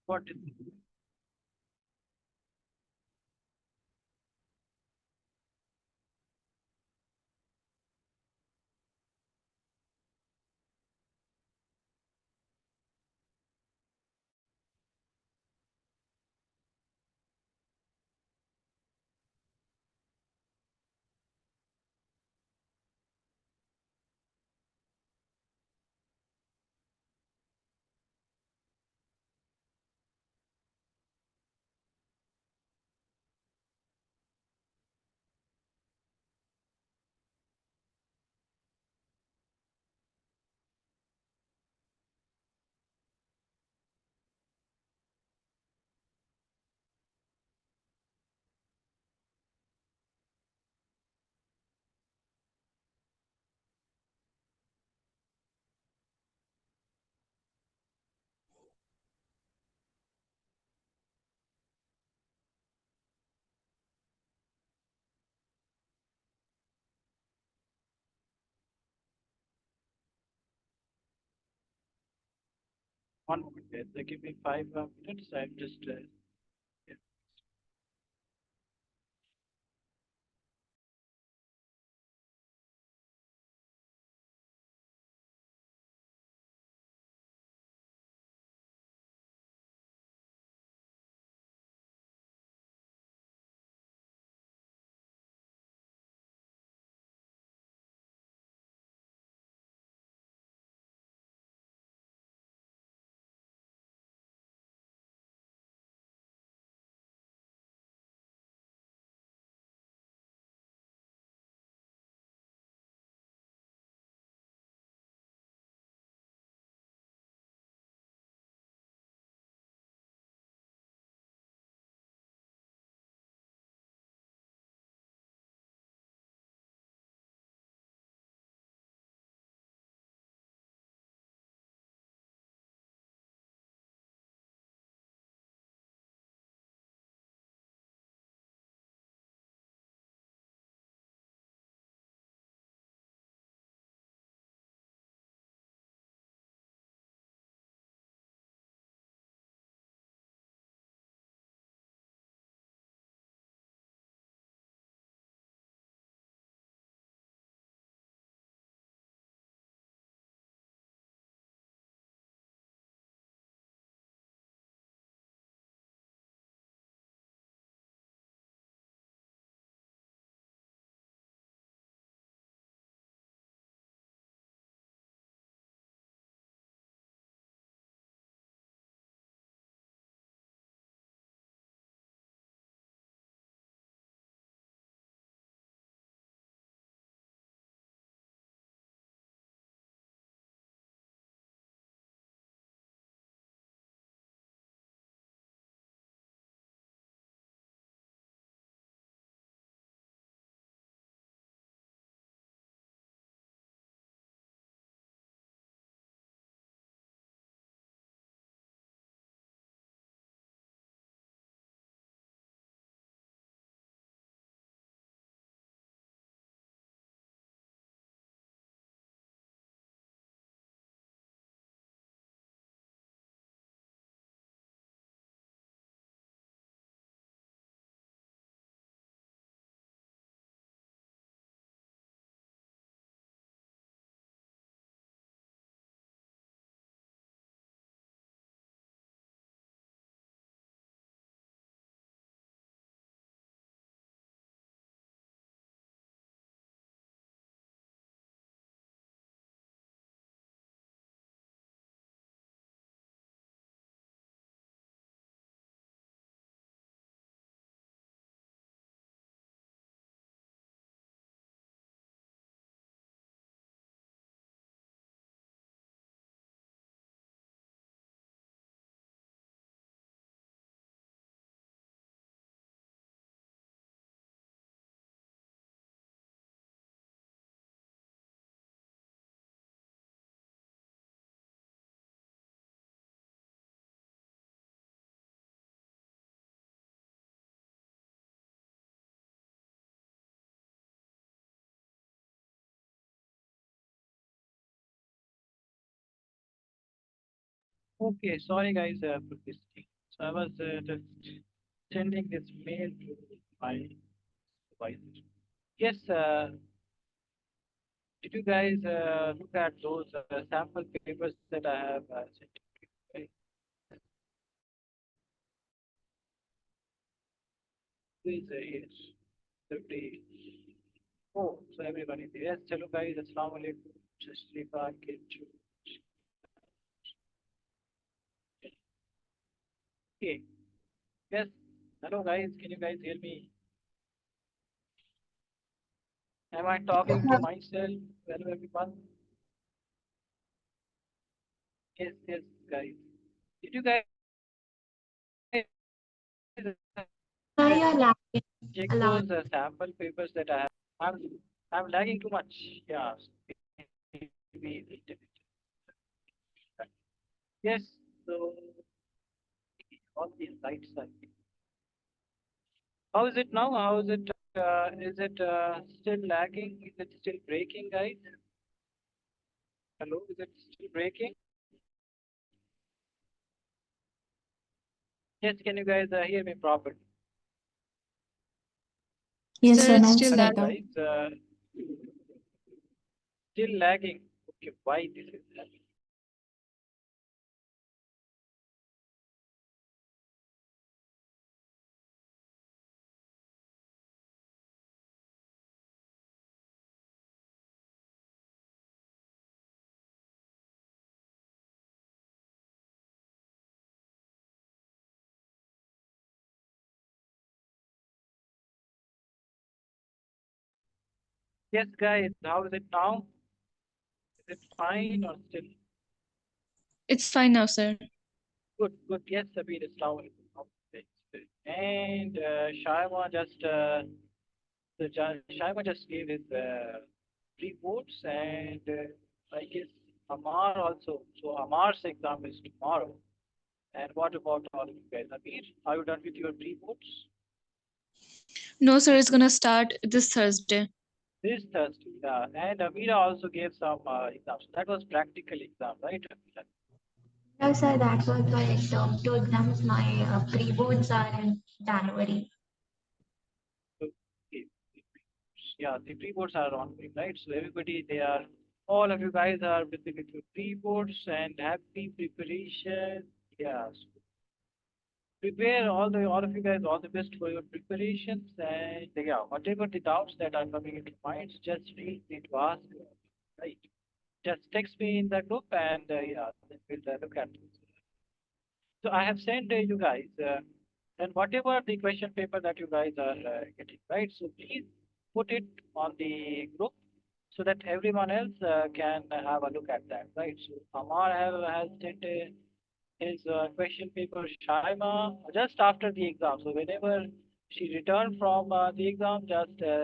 What is it? 1 minute, guys. They give me 5 minutes. I'm just yeah. Okay, sorry guys for this thing. I was just sending this mail to my supervisor. Yes, did you guys look at those sample papers that I have sent to you? Right? Please, yes. 30. Oh, so everybody. Yes, hello guys. Assalamu alaikum. Shashrika, Kinchu. Okay. Yes. Hello guys. Can you guys hear me? Am I talking to myself? Hello everyone. Yes, yes, guys. Did you guys Sir, you're lagging check a lot. those sample papers that I have? I'm, I'm lagging too much. Yeah. Maybe the internet. Yes. So all these lights are. How is it now? How is it? Is it still lagging? Is it still breaking, guys? Hello, is it still breaking? Yes, can you guys hear me properly? Yes, Sir, sir, it's now it's still Hello, lagging. better. guys. Still lagging. Okay, why this is happening? Yes, guys. How is it now? Is it fine or still? It's fine now, sir. Good, good. Yes, Sabir is now. Okay. And Shaima just Shaima just gave his reports, and I guess Amar also. So Amar's exam is tomorrow. And what about all of you guys? Amir, are you done with your reports? No, sir, it's gonna start this Thursday. This Thursday, yeah. And Amira also gave some exams. That was practical exam, right, Amira? No, sir, that was my term two exams. My pre-boards are in January. Okay. Yeah, the pre-boards are ongoing, right? So everybody, all of you guys are busy with your pre-boards and happy preparation. Yeah. So prepare all of you guys all the best for your preparations, and yeah, whatever the doubts that are coming into minds, just feel free to ask, right? Just text me in the group, and yeah, then we'll look at it. So I have sent you guys, and whatever the question paper that you guys are getting, right? So please put it on the group so that everyone else can have a look at that, right? So Amar has sent his question paper, Shaima, just after the exam. So whenever she returned from the exam,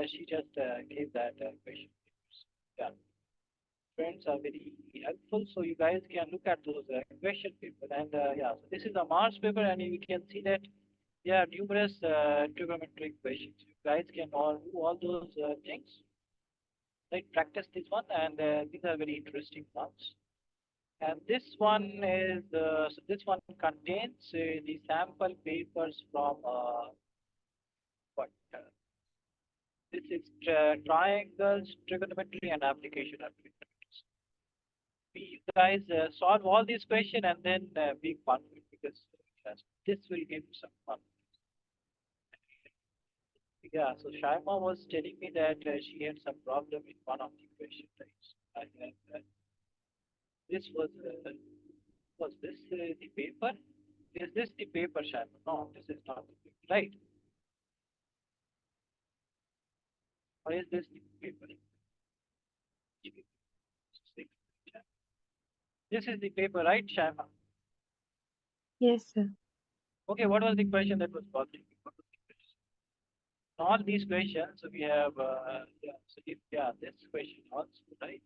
she just gave that question papers. Yeah, friends are very helpful, so you guys can look at those question paper. And yeah, so this is a Mars paper, and you can see that there are numerous trigonometric questions. You guys can all do all those things, right? Practice this one, and these are very interesting ones. And this one is so this one contains the sample papers from what this is triangles, trigonometry, and application of trigonometry. We guys solve all these questions and then be confident, because this will give you some fun. Yeah, so Shaima was telling me that she had some problem in one of the questions. Right? This was this the paper? Is this the paper, Shaima? No, this is not the paper, right? Or is this the paper? This is the paper, right, Shaima? Yes, sir. Okay, what was the question that was bothering you? What was the question? All these questions, so we have, yeah, so if, yeah, this question also, right?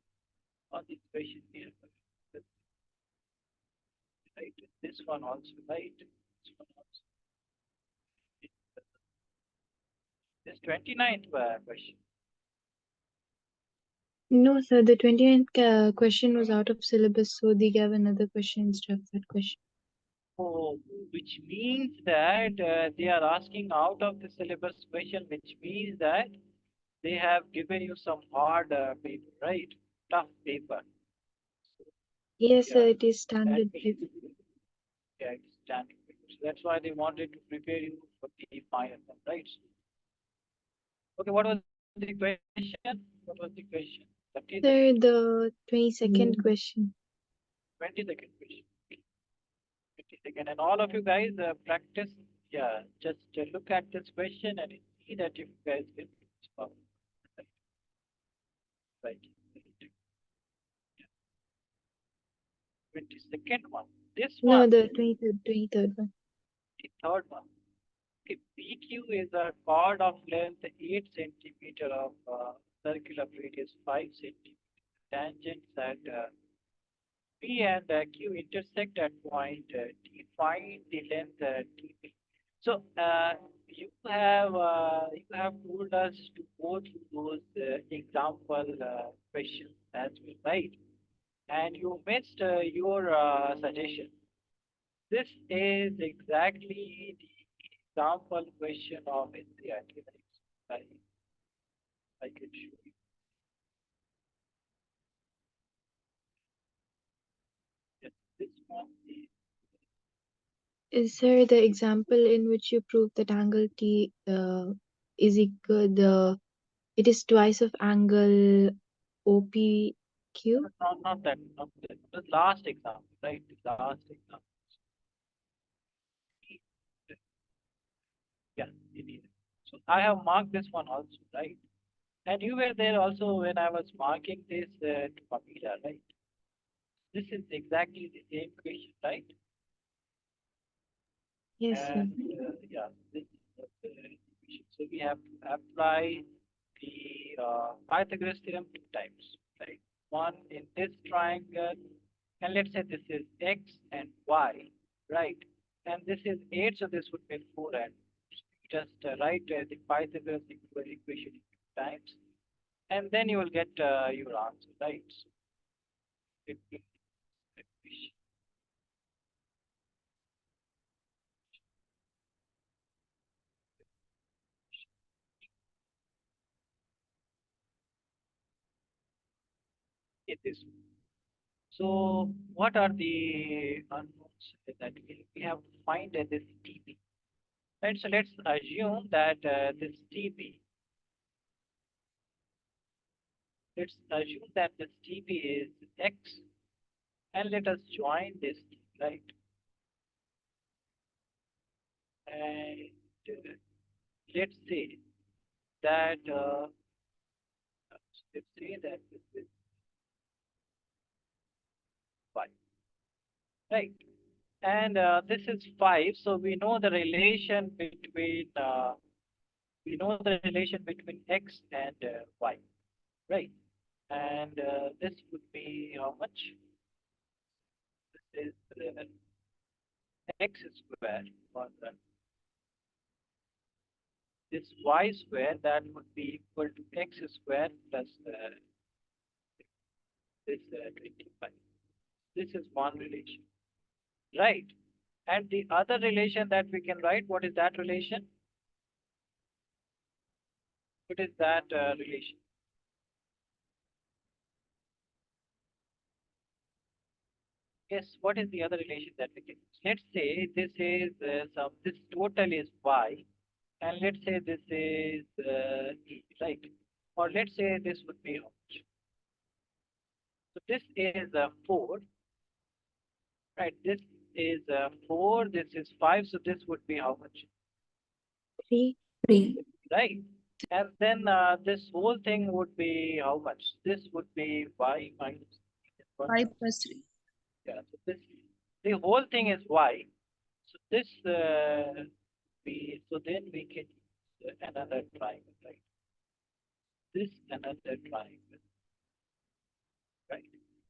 All these questions we have, right? This one also, right? This one also. This 29th question. No, sir, the 29th question was out of syllabus, so they gave another question instead of that question. which means that they are asking out of the syllabus question, which means that they have given you some hard paper, right? Tough paper. Yes, Yeah, sir. It is that standard means paper. yeah, it's standing paper. So that's why they wanted to prepare you for the final one, right? Okay, what was the question? What was the question? 30 second, Sir, the 22nd question. 20-second question. 20 second, and all of you guys practice. Yeah, just look at this question and see that if you guys can solve. Right. 22nd one. This No, one, the 23rd one. the third one. Okay, PQ is a chord of length 8 centimeter of circular radius 5 centimeter. Tangents at P and Q intersect at point D. Find the length TP. So you have told us to go through those example questions as well, right? And you missed your suggestion. This is exactly the example question of NCERT. I can show you. Yes, this one Is sir the example in which you prove that angle T is equal it is twice of angle OPQ? not that, not that. The last example, right? The last example. Yeah, it is. So I have marked this one also, right? And you were there also when I was marking this to Pamela, right? This is exactly the same question, right? Yes, sir. And yeah, this is the equation. So we have to apply the Pythagoras theorem 2 times, right? One in this triangle, and let's say this is x and y, right? And this is 8, so this would be 4, and just write the Pythagoras equation 2 times, and then you will get your answer, right? So it will it is. So what are the unknowns that we have to find this TP? Right, so let's assume that this TP, let's assume that this TP is X, and let us join this, right? And let's say that let's say that this is Y, right? And this is 5, so we know the relation between X and Y, right? And this would be how much? This is X square, or this Y square, that would be equal to X square plus this 25. This is one relation, right? And the other relation that we can write, what is that relation? What is that relation? Yes, what is the other relation that we can use? Let's say this is this total is Y, and let's say this is E, right? Or let's say this would be how much? So this is 4, right? This is 4, this is 5, so this would be how much? 3. 3. Right? And then this whole thing would be how much? This would be y minus 1. 5 plus 3. Yeah, so this, the whole thing is y. So this so then we can use another triangle, right? This another triangle, right?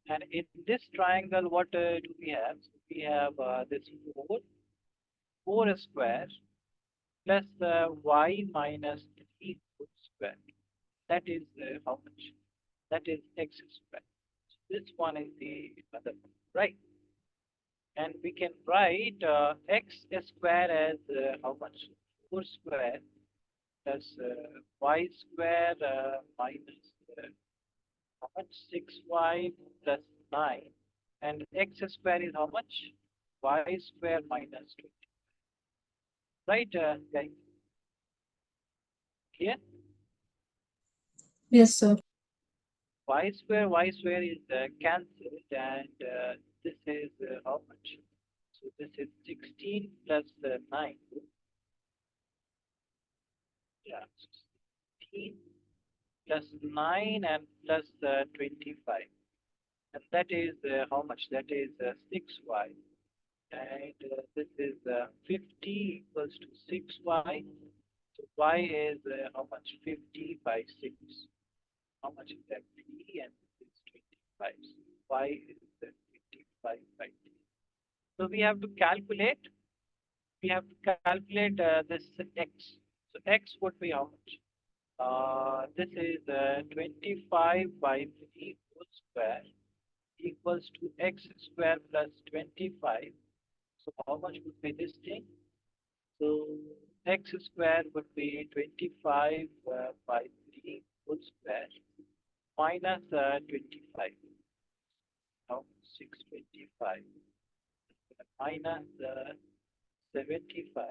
And in this triangle, what do we have? So we have this 4 square plus y minus 3 whole square. That is how much? That is x square. So this one is the other one, right? And we can write x square as how much? 4 square plus y square minus how much? 6y plus 9. And x square is how much? Y square minus 20. Right, guys? Here, Yes, sir. y square is cancelled, and this is how much? So this is 16 plus 9. Yeah, 16 plus 9 and plus 25. And that is how much? That is 6y. And this is 50 equals to 6y. So y is how much? 50 by 6. How much is that? 3 and this is 25. So y is 25 by 3. So we have to calculate. We have to calculate this x. So x would be how much? This is 25 by 3 whole square equals to x square plus 25. So how much would be this thing? So x square would be 25 by 3 whole square minus 25. Now 625 minus 75.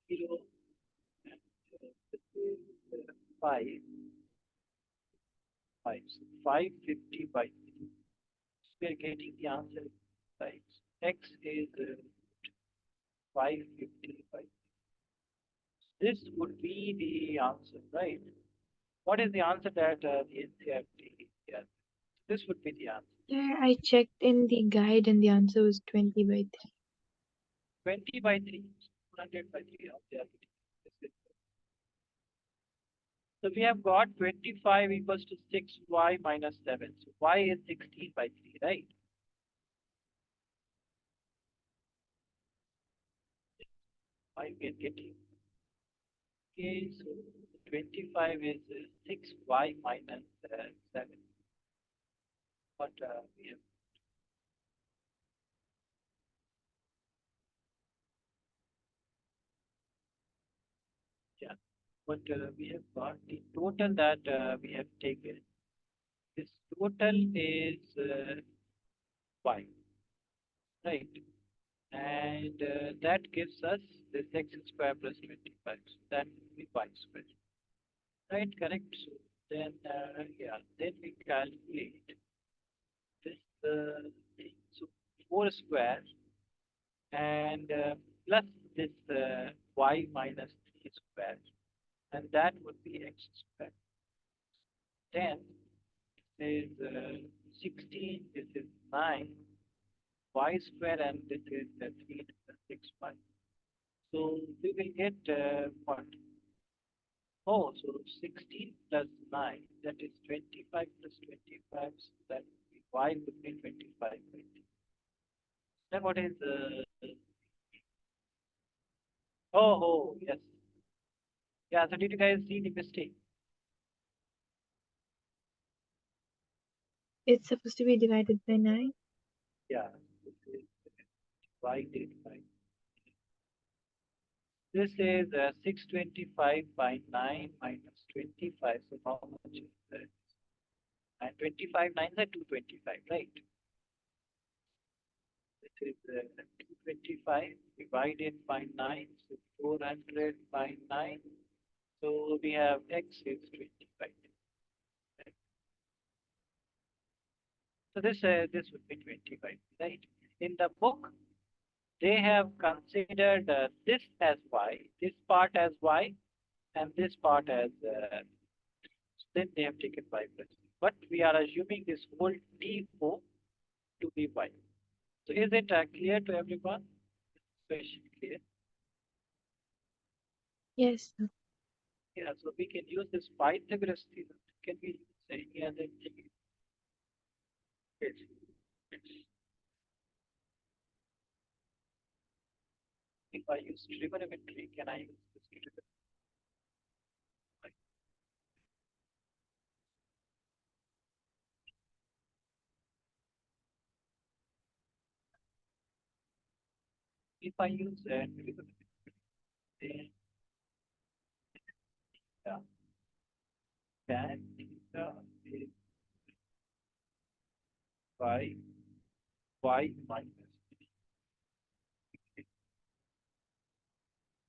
0 and this is 5. 5. So 550 by 3. We are getting the answer right. X is 550 by 3. This would be the answer, right? What is the answer that the NCRT has? This would be the answer. Yeah, I checked in the guide and the answer was 20 by 3. 20 by 3, 200 by 3. How they are getting this is- So we have got 25 equals to 6y minus 7. So y is 16 by 3, right? We are getting. Okay, so 25 is 6y minus 7. But we have, yeah, but we have got the total that we have taken. This total is y, right? And that gives us this x square plus 25. So that will be y square, right? Correct. So then, yeah, then we calculate this thing. So 4 square and plus this y minus 3 square, and that would be x square. Then this is 16, this is 9, y square, and this is 3 plus 6y. So we will get what? Oh, so 16 plus 9, that is 25 plus 25, so that would be y would be 25 by 3. Then what is oh, yes. Yeah, so did you guys see the mistake? It's supposed to be divided by 9. Yeah, this is divided by. This is 625 by 9 minus 25. So how much is that? And 25 nines are 225, right? This is 225 divided by 9, so 400 by 9. So we have x is 25. Right? So this would be 25, right? In the book, they have considered this as y, this part as y, and this part as then they have taken y plus. But we are assuming this whole T4 to be y. So is it clear to everyone? Question clear? Yes, sir. Yeah, so we can use this Pythagoras theorem. Can we use any other thing? Yes. If I use trigonometry, can I use this trigonometry? If I use then uh, tan theta is by y minus b.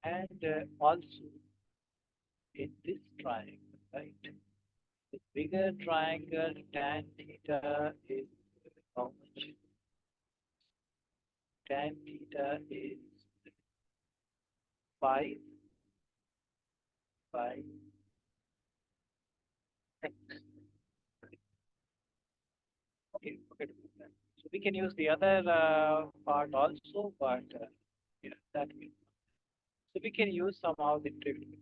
And also in this triangle, right? The bigger triangle tan theta is how much? Tan theta is 5 by x. Okay, forget about that. So we can use the other part also, but yeah, that will. So we can use somehow the trigonometry.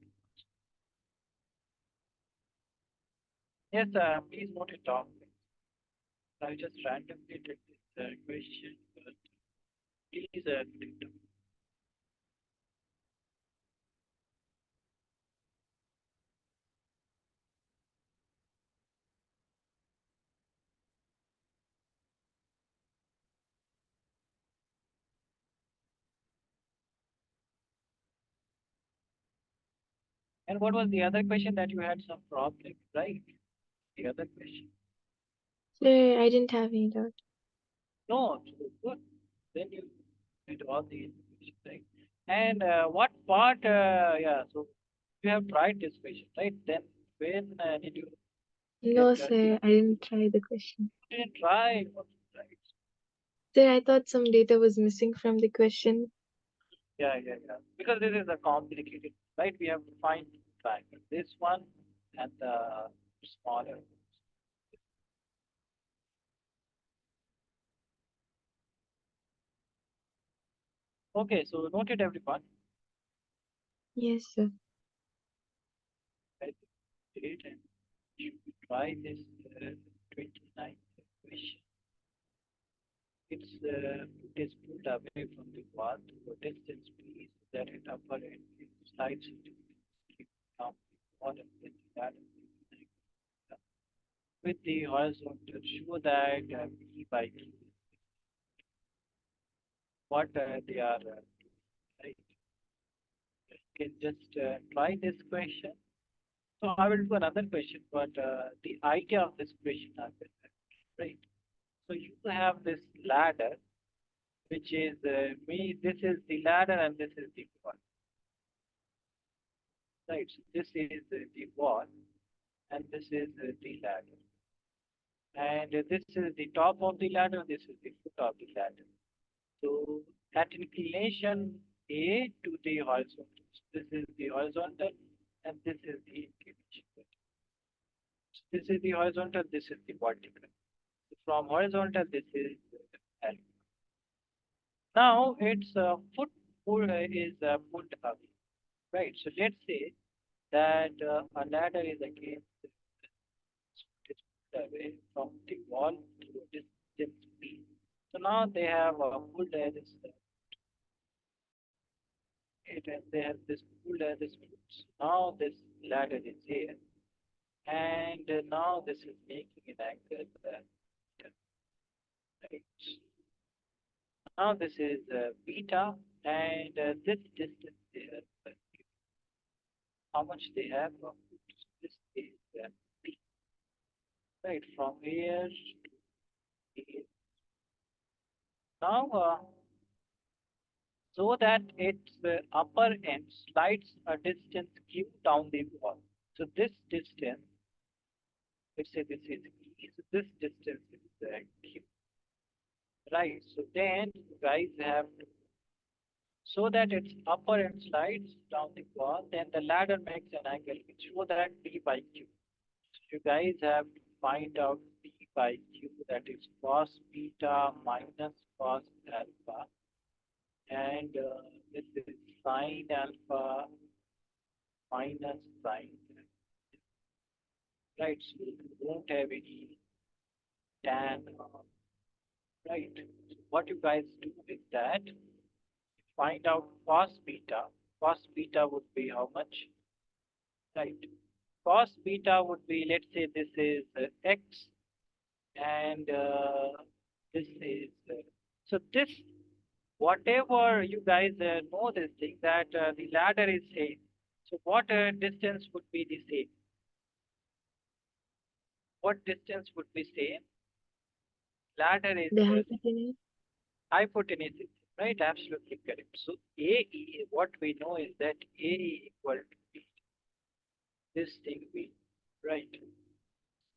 Yes, please note it down. I just randomly did this question, but please note it down. And what was the other question that you had some problem, right? The other question. Sir, I didn't have any doubt. No, so good. Then you did all the information, right? And what part? Yeah, so you have tried this question, right? Then when did you get No, your? sir, I didn't try the question. You didn't try, right? Sir, I thought some data was missing from the question. Yeah. Because this is a complicated, right? We have to find triangle. This one and the smaller. Okay, so noted everyone. Yes, sir. Right? Date and you try this 29th question. It is pulled away from the path for distance please that at upper end it slides into the down the bottom with that with the horizontal show that B by Q what they are right. You can just try this question. So I will do another question, but the idea of this question are right. So you have this ladder, which is me. This is the ladder, and this is the wall. Right. So this is the wall, and this is the ladder. And this is the top of the ladder. This is the foot of the ladder. So at inclination A to the horizontal. So this is the horizontal, and this is the inclination. So this is the horizontal. This is the vertical. So from horizontal, this is L. Now its foot is put away, right? So let's say that a ladder is again is put away from the wall to a distance b. So now they have pulled this it and they have this pulled this foot. So now this ladder is here, and now this is making an angle right. Now this is beta, and this distance there. How much they have of this is p, right, from here to here. Now, so that its upper end slides a distance q down the wall. So this distance, let's say this is e, so this distance is q, right? So then you guys have to, so that its upper end slides down the wall, then the ladder makes an angle which show that p by q. So you guys have to find out p by q, that is cos beta minus cos alpha, and this is sine alpha minus sine, right? So you won't have any tan, right? So what you guys do is that find out cos beta. Cos beta would be how much, right? Cos beta would be, let's say this is x, and this is so this. whatever you guys know this thing that the ladder is same. So what distance would be the same? What distance would be same? Ladder is The hypotenuse. hypotenuse, is right? Absolutely correct. So AE, what we know is that AE equal to B. This thing we right.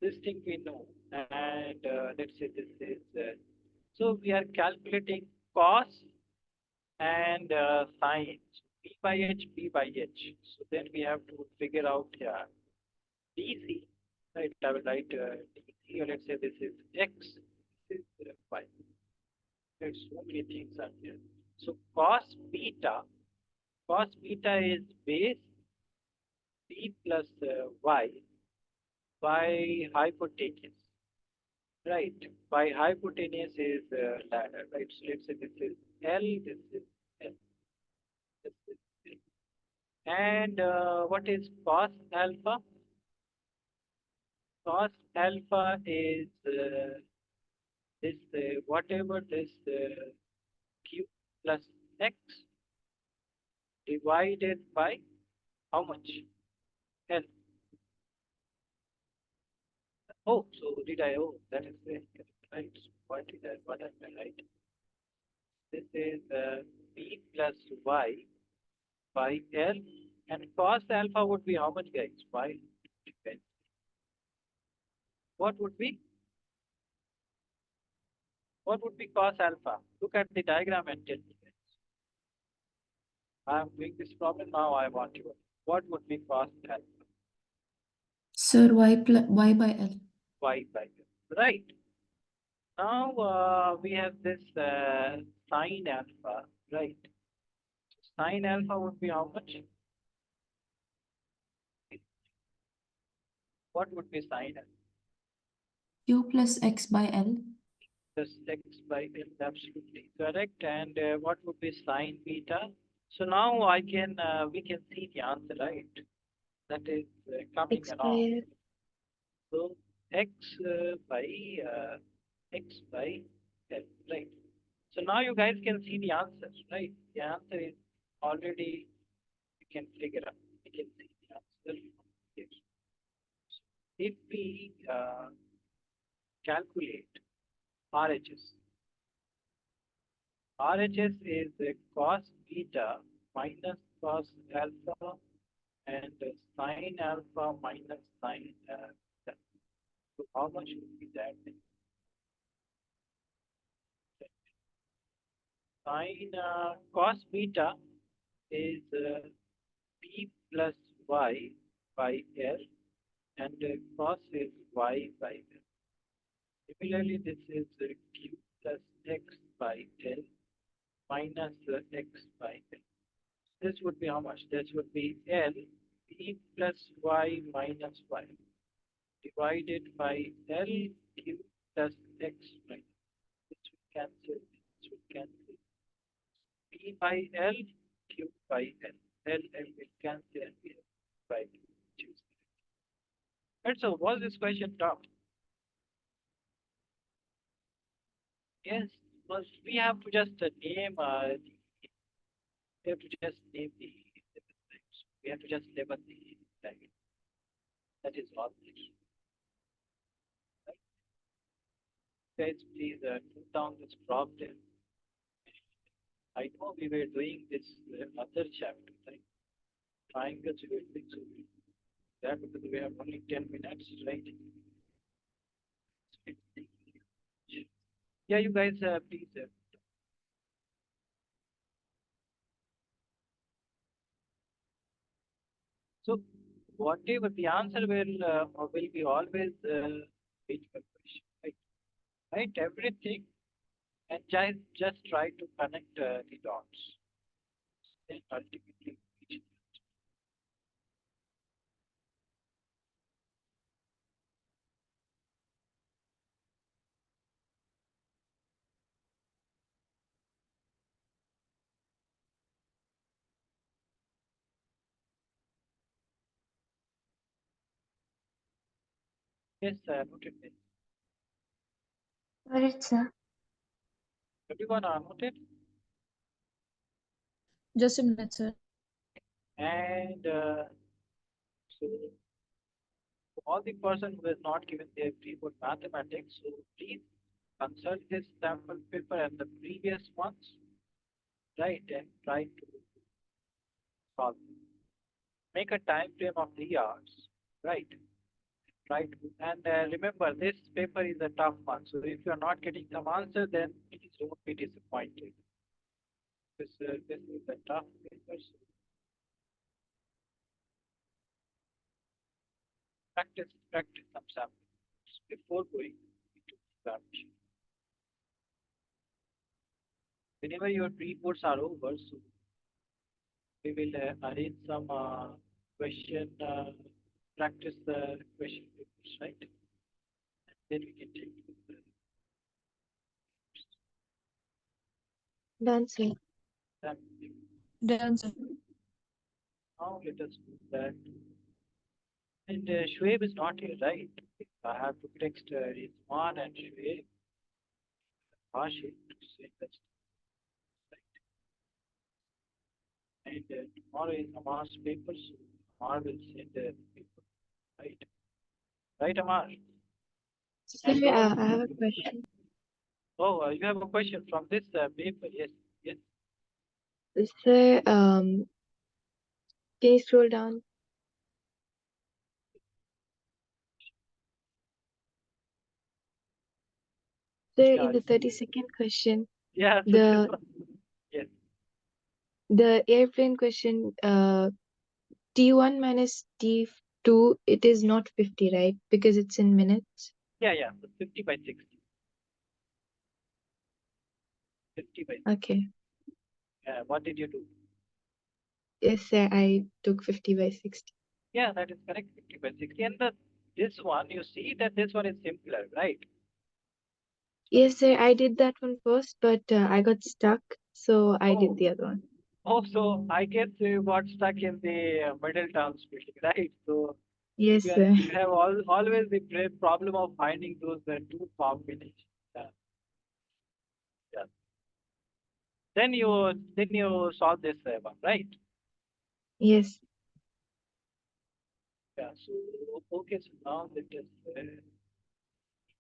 This thing we know, and let's say this is so we are calculating cos and sine. So P by H, P by H. So then we have to figure out here DC, right? I will write DC, or let's say this is X, this is Y. Right? So many things are here. So cos beta is base B plus Y by hypotenuse, right? By hypotenuse is ladder, right? So let's say this is L, this is L, this is L. And what is cos alpha? Cos alpha is this whatever this q plus x divided by how much? L. Oh, so did I? Oh, that is very correct, right? So what am I right? This is b plus y by L, and cos alpha would be how much, guys? Y depends. What would be? What would be cos alpha? Look at the diagram and tell me, guys. I'm doing this problem now. I want you. What would be cos alpha? Sir, y by L. Y by L. Right. Now we have this sine alpha, right? Sine alpha would be how much? What would be sine alpha? Q plus X by L. Plus x by L, absolutely correct. And what would be sine beta? So now we can see the answer, right? That is coming X by along. L. So x by x by L, right? So now you guys can see the answer, right? The answer is already you can figure out. You can see the answer here. If we calculate RHS, RHS is cos beta minus cos alpha and sine alpha minus sine beta. So how much would be that? Sine cos beta is b plus y by L, and cos is y by L. Similarly, this is q plus x by L minus x by L. This would be how much? This would be L p plus y minus y divided by L q plus x minus. This would cancel. This would cancel. P by L, q by L. L will cancel and we have by Q. Choose. Right, so was this question tough? Yes, because we have to just name we have to just name the types. We have to just label the tag. That is all. Right? Guys, please note down this problem. I know we were doing this other chapter, right? Triangles we were doing, so that because we have only 10 minutes, right? Yeah, you guys, please. So whatever the answer will be always page by question, right? Right, everything, and just try to connect the dots. Then ultimately, reach. Yes, noted. This. Got it, sir. Everyone are noted. Just a minute, sir. And so all the person who has not given their pre-board mathematics, so please consult this sample paper and the previous ones, right, and try to solve. Make a time frame of 3 hours, right? Try to, and remember this paper is a tough one. So if you are not getting some answer, then please don't be disappointed. This is a tough paper. So practice some samples before going into examination. Whenever your pre-boards are over, so we will arrange some question, practice the question papers, right? And then we can take the Done, sir. exam. Done, sir. Now let us do that. And Shoaib is not here, right? I have to text Rizwan and Shoaib, Hashim to say that. Right? And tomorrow is Amar's paper, so Amar will send the paper, right? Right, Amar? Sir, And don't. I have a question. Oh, you have a question from this paper? Yes, yes. Sir, can you scroll down? Sir, Yeah, in the 32nd question, yeah. So this the one, yes, airplane question, T1 minus T2, it is not 50, right? Because it's in minutes. yeah. So 50 by 60, 50 by 60. Okay. What did you do? Yes, sir, I took 50 by 60. Yeah, that is correct. 50 by 60. And this one, you see that this one is simpler, right? Yes, sir, I did that one first, but I got stuck, so I did Oh, the other one. oh. So I guess you got stuck in the middle term splitting, right? So Yes, you, sir. you have always the problem of finding those two combinations. Yeah, yeah. Then you solve this one, right? Yes. Yeah. So okay. So now let us.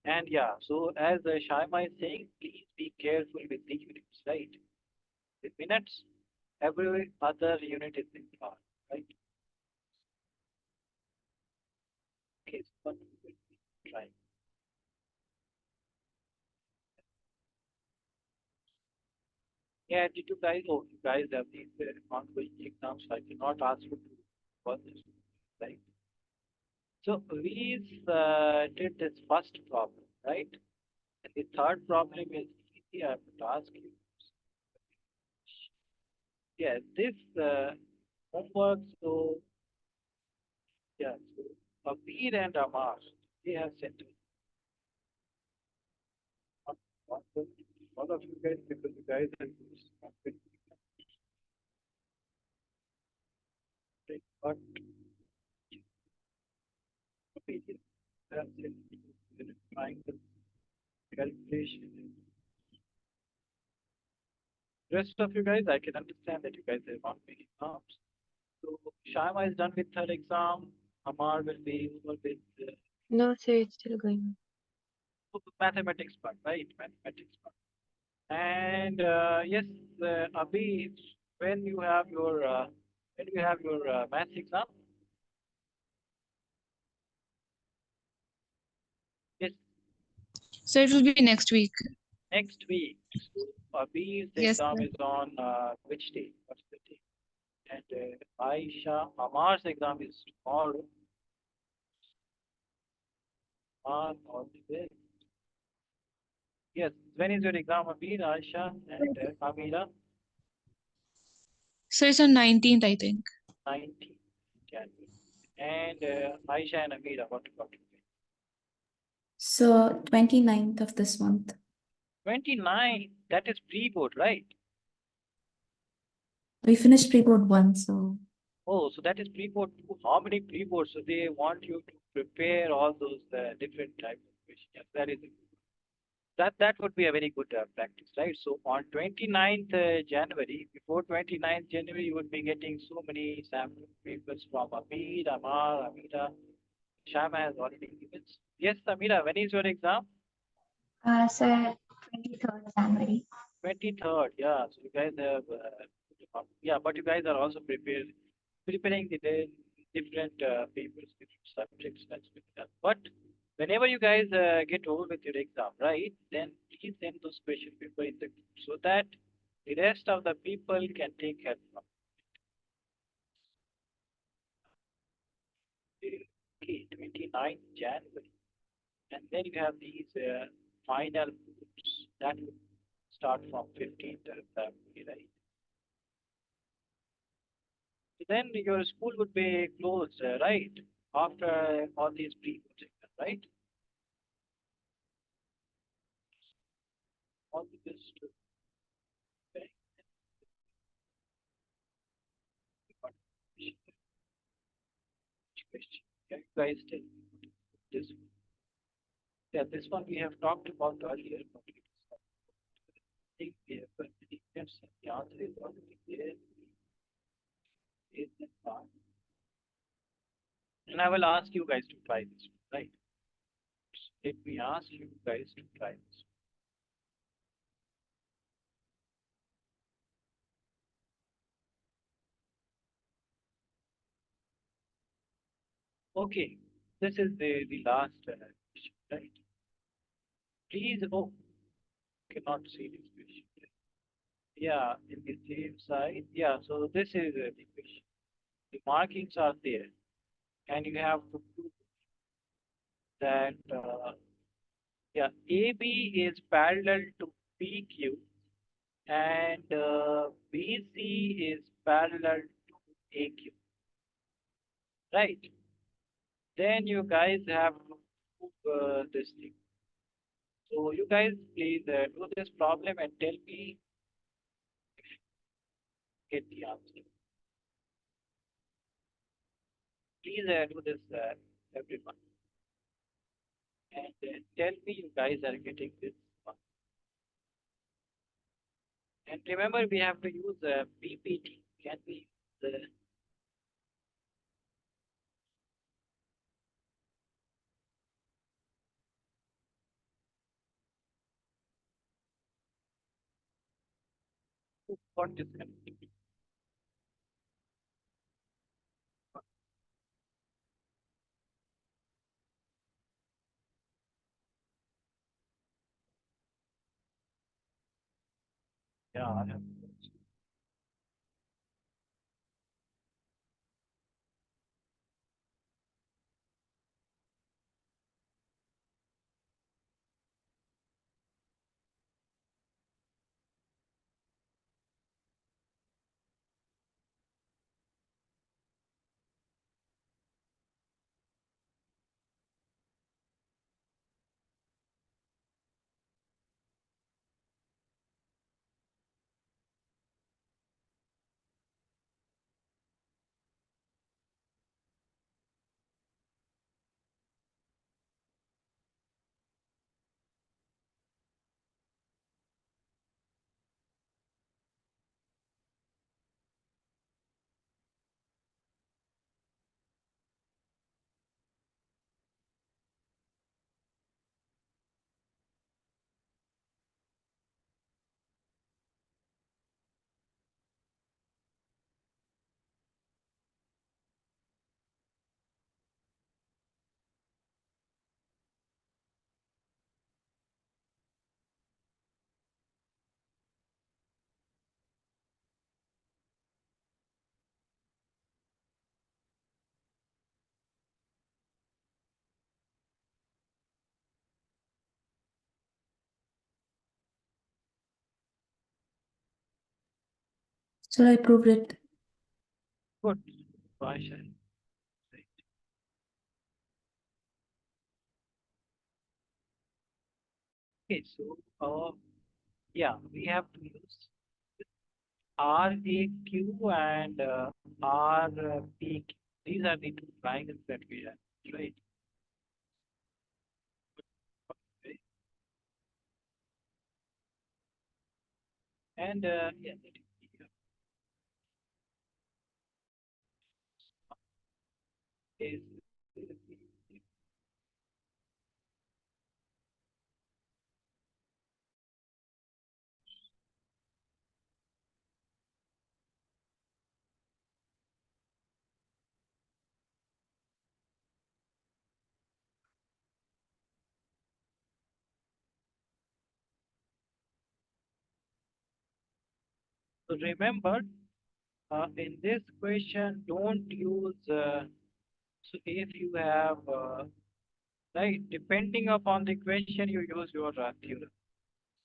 And yeah. So as Shaima is saying, please be careful with the units, right? With minutes, every other unit is in car, right? Okay. So what we will be trying. Yeah. Did you guys? Oh, you guys have these ongoing exams. So I cannot ask you to for this, right? So we did this first problem, right? And the third problem is easy. I have to ask you. Yeah, this homework. So yeah, so Abir and Amar, they have sent it. Not all of you guys, because you guys have used something, but Abir has sent it. Trying the calculation. Rest of you guys, I can understand that you guys have not many exams. So Shama is done with her exam. Amar will be over with No, sir, it's still going mathematics part, right? Mathematics part. And yes, Abhi, when you have your maths exam, yes, So it will be next week. next week. So Abhi's Yes, exam sir. is on which day? What's the day? And Aisha, Amar's exam is tomorrow. Amar, all the way. Yes, when is your exam, Abhi, Aisha, and Amira? So it's on 19th, I think. 19th January. And Aisha and Amira, what about you? So 29th of this month. 29, that is pre-board, right? We finished pre-board 1, so Oh, so that is pre-board two. How many pre-boards? So they want you to prepare all those different types of questions. That would be a very good practice, right? So on 29th January, before 29th January, you would be getting so many sample papers from Amir, Amar, Amira. Shama has already given. Yes, Amira, when is your exam? Sir, 23rd January. 23rd. Yeah. So you guys have, yeah, but you guys are also preparing the different papers, different subjects. That's good enough. But whenever you guys get over with your exam, right, then please send those question paper in the group so that the rest of the people can take help from it. Okay, 29th January. And then you have these final groups that will start from 15th February, right? So then your school would be closed, right? After all these pre-projects, right? All this to question. Can you guys tell me this? Yeah, this one we have talked about earlier, but it is not. I think we have got the difference. The answer is already there. Is that part? And I will ask you guys to try this, right? Let me ask you guys to try this. Okay, this is the last question, right? Please, oh, cannot see this question. Yeah, in the same side. Yeah, so this is the question. The markings are there, and you have to prove that, yeah, AB is parallel to PQ, and BC is parallel to AQ, right? Then you guys have to prove this thing. So you guys please do this problem and tell me get the answer. Please do this, everyone, and tell me you guys are getting this one. And remember, we have to use PPT. Can we use what disconnected? Yeah, I have. So I proved it. Good. Why shall I say? Okay, so yeah, we have to use RAQ and RPQ. These are the two triangles that we have, right? Okay. And yeah, is so remember in this question don't use so if you have right depending upon the question you use your theorem.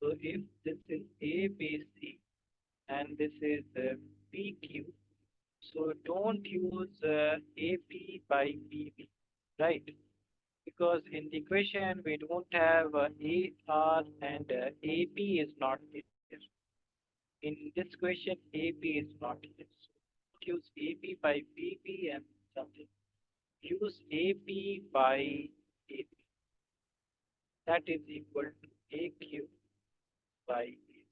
So if this is ABC and this is PQ, so don't use AP by PB, right? Because in the equation we don't have AR and AP is not there. In this question, AP is not here. So use AP by PP and something. Use AP by AP. That is equal to AQ by AC.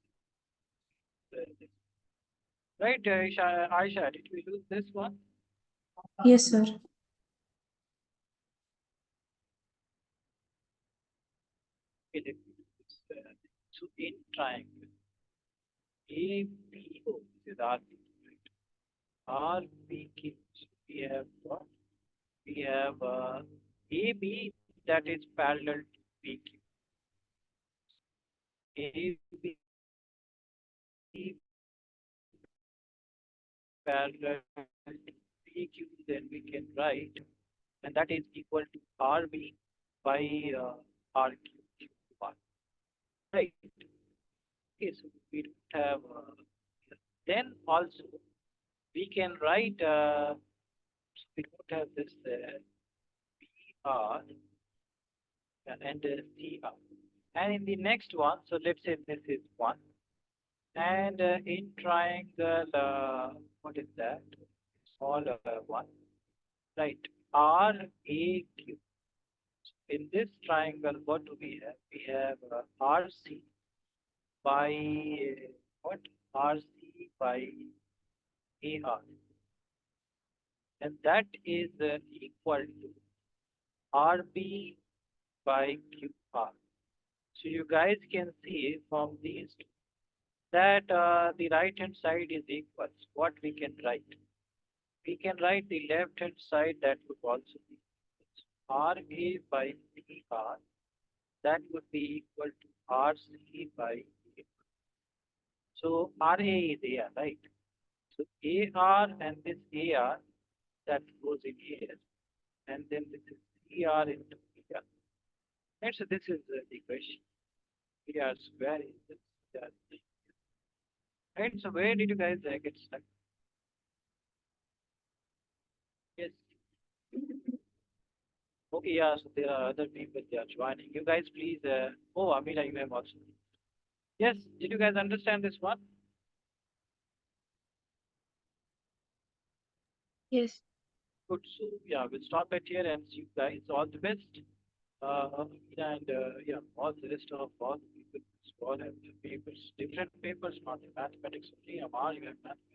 Right, Aisha, did you use this one? Yes, sir. Okay, let me do this. So in triangle, APO, this is RP, right? RPQ. So we have what? We have AB that is parallel to PQ. AB parallel to PQ, then we can write, and that is equal to RB by RQ. Right. Okay, so we don't have. Then also we can write. We don't have this PR and CR. And in the next one, so let's say this is one. And in triangle, what is that? Small one, right? RAQ. In this triangle, what do we have? We have RC by what? RC by AR. And that is equal to RB by QR. So you guys can see from these two that the right hand side is equal. What we can write? We can write the left hand side that would also be RA by CR. That would be equal to RC by A. So RA is AR, right? So AR and this AR that goes in here, and then this is CR into AR. And so this is the equation. AR square is this. CR. Right? So where did you guys get stuck? Yes. Okay, yeah, so there are other people they are joining. You guys please oh Amira, you have also. Yes, did you guys understand this one? Yes. Good. So yeah, we'll stop at here and see you guys. All the best. And yeah, all the rest of all the people who have the papers, different papers, not the mathematics only. Amar, you have mathematics.